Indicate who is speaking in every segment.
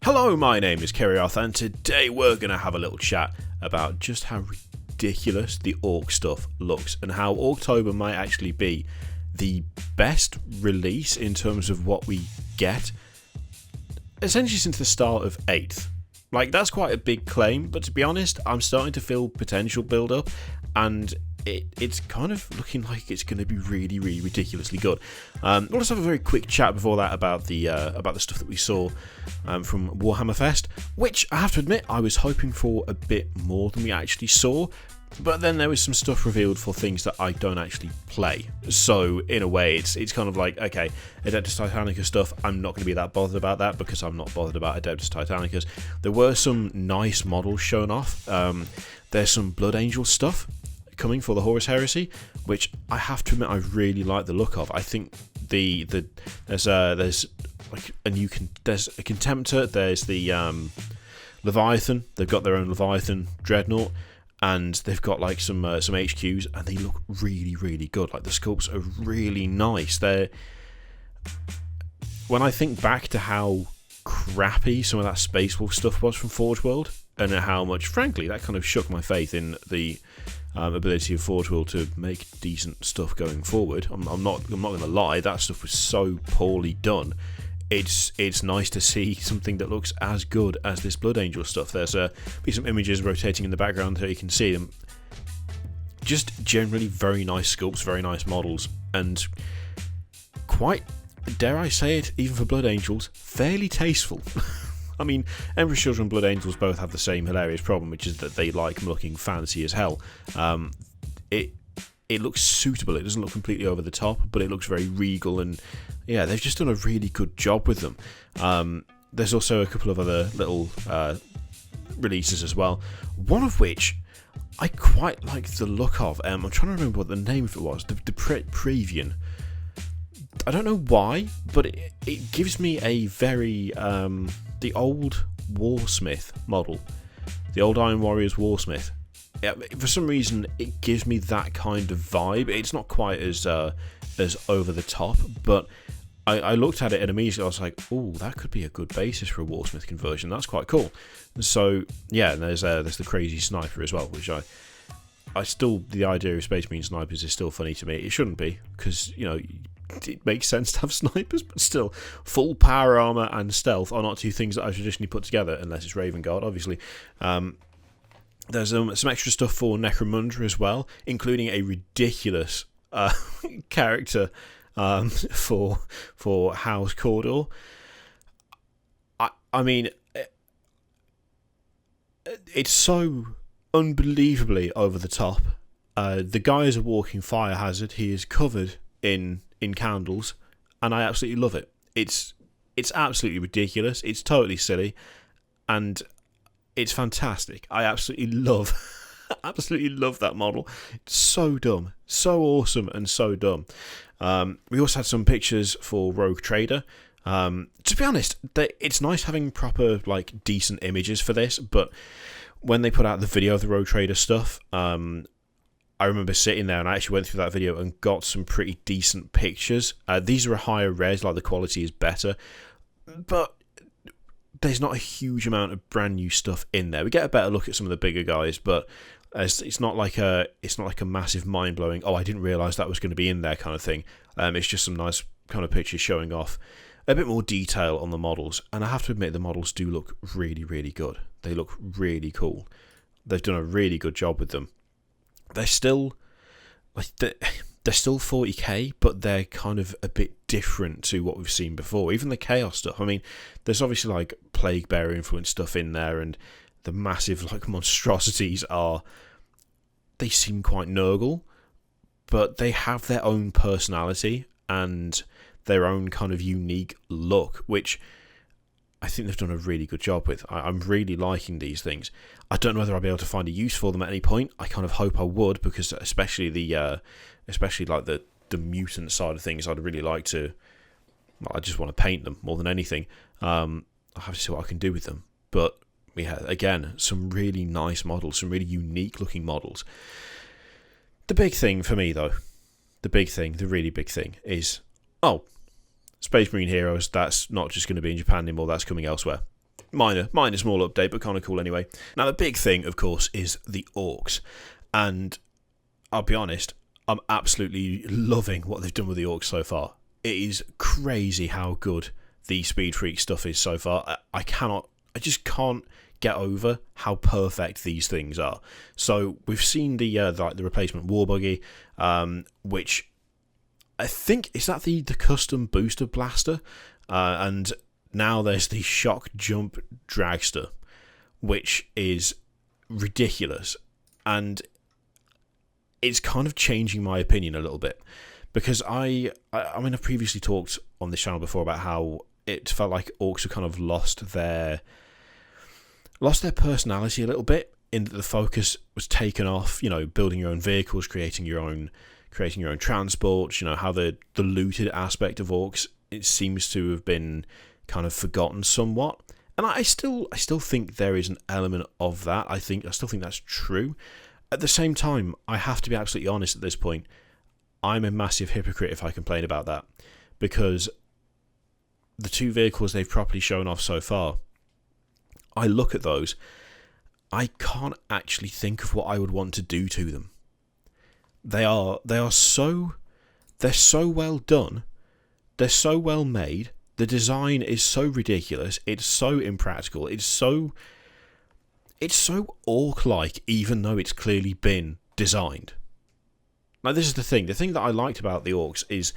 Speaker 1: Hello, my name is Kerrioth, and today we're going to have a little chat about just how ridiculous the Ork stuff looks and how Orktober might actually be the best release in terms of what we get, essentially since the start of 8th. Like, that's quite a big claim, but to be honest, I'm starting to feel potential build up, and it's kind of looking like it's going to be really, really ridiculously good. We'll just have a very quick chat before that about the stuff that we saw from Warhammer Fest, which I have to admit I was hoping for a bit more than we actually saw. But then there was some stuff revealed for things that I don't actually play. So in a way, it's kind of like, okay, Adeptus Titanicus stuff, I'm not going to be that bothered about that because I'm not bothered about Adeptus Titanicus. There were some nice models shown off. There's some Blood Angel stuff coming for the Horus Heresy, which I have to admit I really like the look of. I think there's like a new there's a Contemptor, there's the Leviathan. They've got their own Leviathan Dreadnought, and they've got like some HQs, and they look really, really good. Like, the sculpts are really nice. When I think back to how crappy some of that Space Wolf stuff was from Forge World, and how much, frankly, that kind of shook my faith in the ability of Forge World to make decent stuff going forward. I'm not going to lie, that stuff was so poorly done. It's nice to see something that looks as good as this Blood Angel stuff. There's be some images rotating in the background so you can see them. Just generally very nice sculpts, very nice models, and quite, dare I say it, even for Blood Angels, fairly tasteful. I mean, Emperor's Children and Blood Angels both have the same hilarious problem, which is that they like looking fancy as hell. It looks suitable. It doesn't look completely over the top, but it looks very regal, and yeah, they've just done a really good job with them. There's also a couple of other little releases as well, one of which I quite like the look of. I'm trying to remember what the name of it was. The Previan. I don't know why, but it gives me a very the old Warsmith model, the old Iron Warriors Warsmith. Yeah, for some reason, it gives me that kind of vibe. It's not quite as over the top, but I looked at it and immediately I was like, "Oh, that could be a good basis for a Warsmith conversion. That's quite cool." So yeah, and there's the crazy sniper as well, which I still, the idea of Space Marine snipers is still funny to me. It shouldn't be, because it makes sense to have snipers, but still, full power armor and stealth are not two things that I traditionally put together, unless it's Raven Guard, obviously. There's some extra stuff for Necromonger as well, including a ridiculous character for House Cawdor. I mean, it's so unbelievably over the top. The guy is a walking fire hazard. He is covered in candles, and I absolutely love it. It's absolutely ridiculous. It's totally silly, and it's fantastic. I absolutely love that model. It's so dumb, so awesome, and so dumb. We also had some pictures for Rogue Trader. To be honest, it's nice having proper, like, decent images for this, but when they put out the video of the Rogue Trader stuff, I remember sitting there and I actually went through that video and got some pretty decent pictures. These are a higher res, like the quality is better, but there's not a huge amount of brand new stuff in there. We get a better look at some of the bigger guys, but it's not like a massive mind blowing, oh, I didn't realise that was going to be in there kind of thing. It's just some nice kind of pictures showing off a bit more detail on the models, and I have to admit the models do look really, really good. They look really cool. They've done a really good job with them. They're still 40k, but they're kind of a bit different to what we've seen before. Even the Chaos stuff. I mean, there's obviously like Plague Bearer influence stuff in there, and the massive like monstrosities they seem quite Nurgle, but they have their own personality and their own kind of unique look, which I think they've done a really good job with. I'm really liking these things. I don't know whether I'll be able to find a use for them at any point. I kind of hope I would, because especially like the mutant side of things, I'd really like to. Well, I just want to paint them more than anything. I'll have to see what I can do with them. But we had, again, some really nice models, some really unique looking models. The big thing for me, though, the really big thing is, Space Marine Heroes, that's not just going to be in Japan anymore, that's coming elsewhere. minor small update, but kind of cool anyway. Now, the big thing, of course, is the Orks. And I'll be honest, I'm absolutely loving what they've done with the Orks so far. It is crazy how good the Speed Freak stuff is so far. I just can't get over how perfect these things are. So we've seen the replacement war buggy, which I think is that the custom booster blaster, and now there's the shock jump dragster, which is ridiculous, and it's kind of changing my opinion a little bit, because I mean, I've previously talked on this channel before about how it felt like Orks have kind of lost their personality a little bit, in that the focus was taken off, building your own vehicles, creating your own transports, how the looted aspect of Orks, it seems to have been kind of forgotten somewhat. And I still think there is an element of that. I still think that's true. At the same time, I have to be absolutely honest at this point. I'm a massive hypocrite if I complain about that, because the two vehicles they've properly shown off so far, I look at those, I can't actually think of what I would want to do to them. They're so well done, they're so well made, the design is so ridiculous, it's so impractical, it's so Ork-like, even though it's clearly been designed. Now, this is the thing that I liked about the Orks is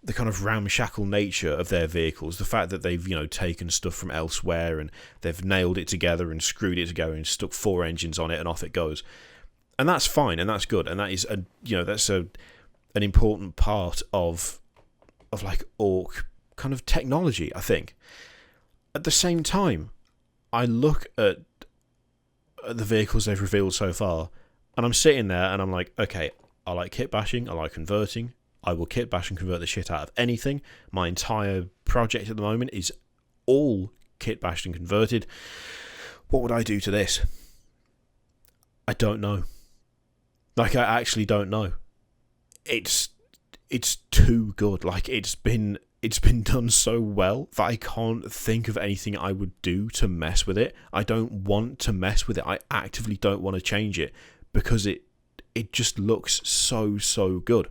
Speaker 1: the kind of ramshackle nature of their vehicles, the fact that they've taken stuff from elsewhere and they've nailed it together and screwed it together and stuck 4 engines on it and off it goes, and that's fine and that's good, and that is an important part of like Ork kind of technology, I think. At the same time, I look at the vehicles they've revealed so far, and I'm sitting there and I'm like, okay, I like kit bashing, I like converting. I will kit bash and convert the shit out of anything. My entire project at the moment is all kit bashed and converted. What would I do to this? I don't know. Like, I actually don't know. It's too good. Like, it's been done so well that I can't think of anything I would do to mess with it. I don't want to mess with it. I actively don't want to change it, because it just looks so good.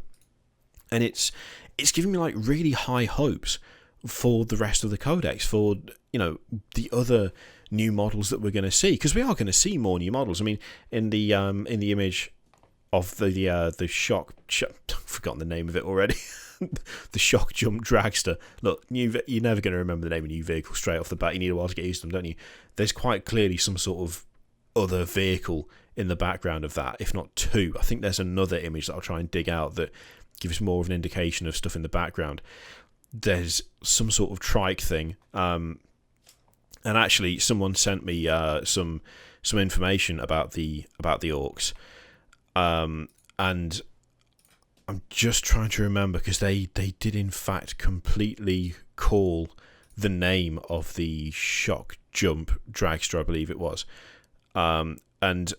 Speaker 1: And it's giving me like really high hopes for the rest of the codex, for the other new models that we're going to see, because we are going to see more new models. I mean, in the image of the shock, I've forgotten the name of it already. The shock jump dragster. Look, you're never going to remember the name of a new vehicle straight off the bat. You need a while to get used to them, don't you? There's quite clearly some sort of other vehicle in the background of that, if not two. I think there's another image that I'll try and dig out that gives more of an indication of stuff in the background. There's some sort of trike thing, and actually someone sent me some information about the Orks, and I'm just trying to remember, because they did in fact completely call the name of the shock jump dragster, I believe it was, and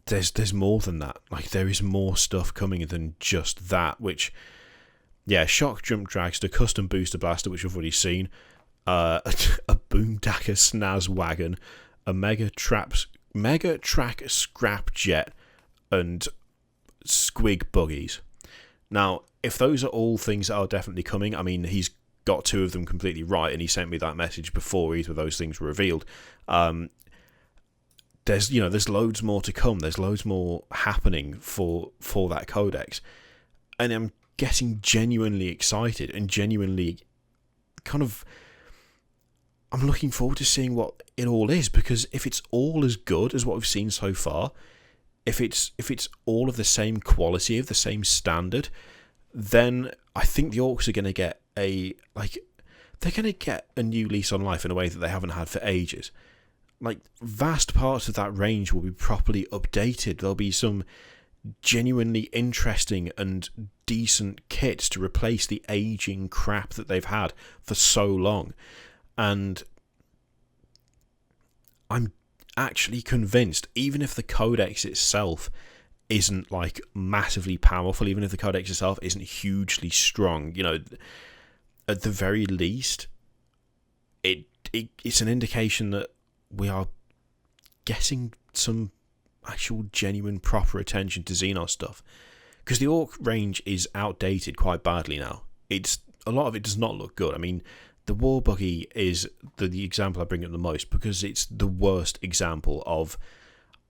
Speaker 1: there's more than that. Like, there is more stuff coming than just that, which, yeah, shock jump dragster, custom booster blaster, which we've already seen, a boomdacker snaz wagon, a mega track scrap jet, and squig buggies. Now, if those are all things that are definitely coming, I mean, he's got 2 of them completely right, and he sent me that message before either of those things were revealed. There's loads more to come. There's loads more happening for that codex, and I'm getting genuinely excited and genuinely I'm looking forward to seeing what it all is, because if it's all as good as what we've seen so far, if it's all of the same quality, of the same standard, then I think the Orks are going to get they're going to get a new lease on life in a way that they haven't had for ages. Like, vast parts of that range will be properly updated. There'll be some genuinely interesting and decent kits to replace the aging crap that they've had for so long. And I'm actually convinced, even if the codex itself isn't like massively powerful, even if the codex itself isn't hugely strong, at the very least, it's an indication that we are getting some actual genuine proper attention to Xenos stuff, because the Orc range is outdated quite badly now. A lot of it does not look good. I mean, the War Buggy is the example I bring up the most, because it's the worst example of,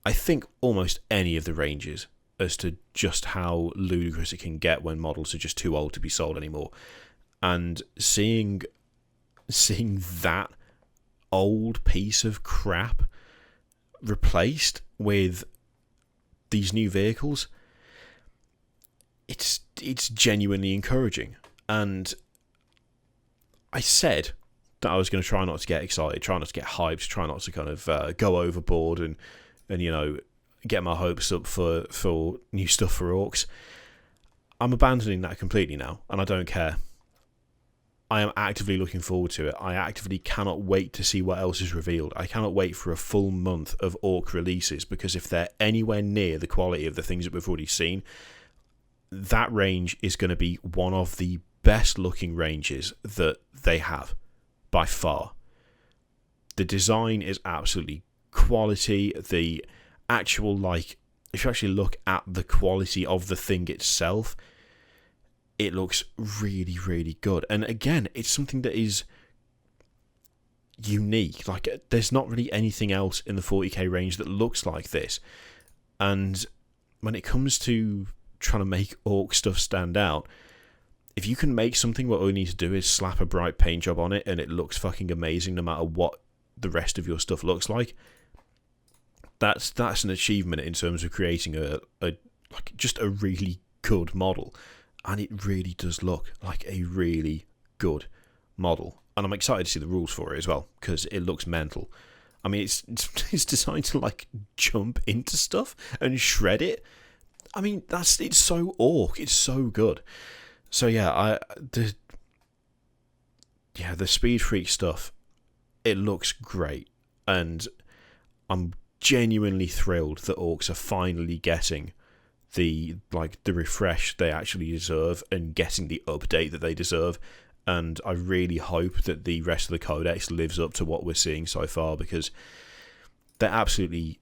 Speaker 1: I think, almost any of the ranges as to just how ludicrous it can get when models are just too old to be sold anymore. And seeing that old piece of crap replaced with these new vehicles, it's genuinely encouraging. And I said that I was going to try not to get excited, try not to get hyped, try not to kind of go overboard and you know, get my hopes up for new stuff for Orks. I'm abandoning that completely now, and I don't care. I am actively looking forward to it. I actively cannot wait to see what else is revealed. I cannot wait for a full month of Ork releases, because if they're anywhere near the quality of the things that we've already seen, that range is going to be one of the best looking ranges that they have by far. The design is absolutely quality. The actual, like, if you actually look at the quality of the thing itself, it looks really, really good. And again, it's something that is unique. Like, there's not really anything else in the 40k range that looks like this. And when it comes to trying to make Orc stuff stand out, if you can make something where all you need to do is slap a bright paint job on it and it looks fucking amazing no matter what the rest of your stuff looks like, that's an achievement in terms of creating just a really good model. And it really does look like a really good model. And I'm excited to see the rules for it as well, because it looks mental. I mean, it's designed to, like, jump into stuff and shred it. I mean, it's so Orc. It's so good. So yeah, the Speed Freak stuff, it looks great, and I'm genuinely thrilled that Orks are finally getting the refresh they actually deserve and getting the update that they deserve. And I really hope that the rest of the codex lives up to what we're seeing so far, because they're absolutely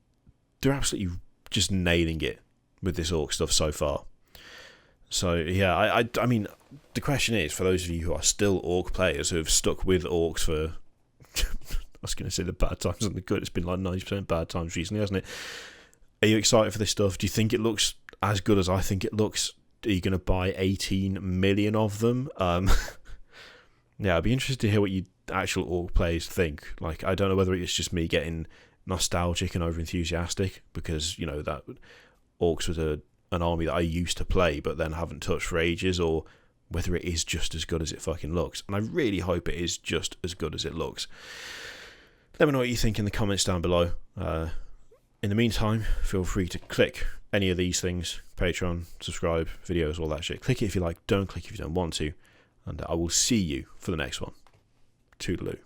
Speaker 1: just nailing it with this Orc stuff so far. So yeah, I mean, the question is, for those of you who are still Orc players, who have stuck with Orcs for I was going to say the bad times and the good, it's been like 90% bad times recently, hasn't it? Are you excited for this stuff? Do you think it looks as good as I think it looks? Are you going to buy 18 million of them? Yeah, I'd be interested to hear what you actual Orc players think. Like, I don't know whether it's just me getting nostalgic and over-enthusiastic, because, you know, that Orcs was an army that I used to play but then haven't touched for ages, or whether it is just as good as it fucking looks. And I really hope it is just as good as it looks. Let me know what you think in the comments down below. In the meantime, feel free to click any of these things: Patreon, subscribe, videos, all that shit. Click it if you like, don't click if you don't want to. And I will see you for the next one. Toodaloo.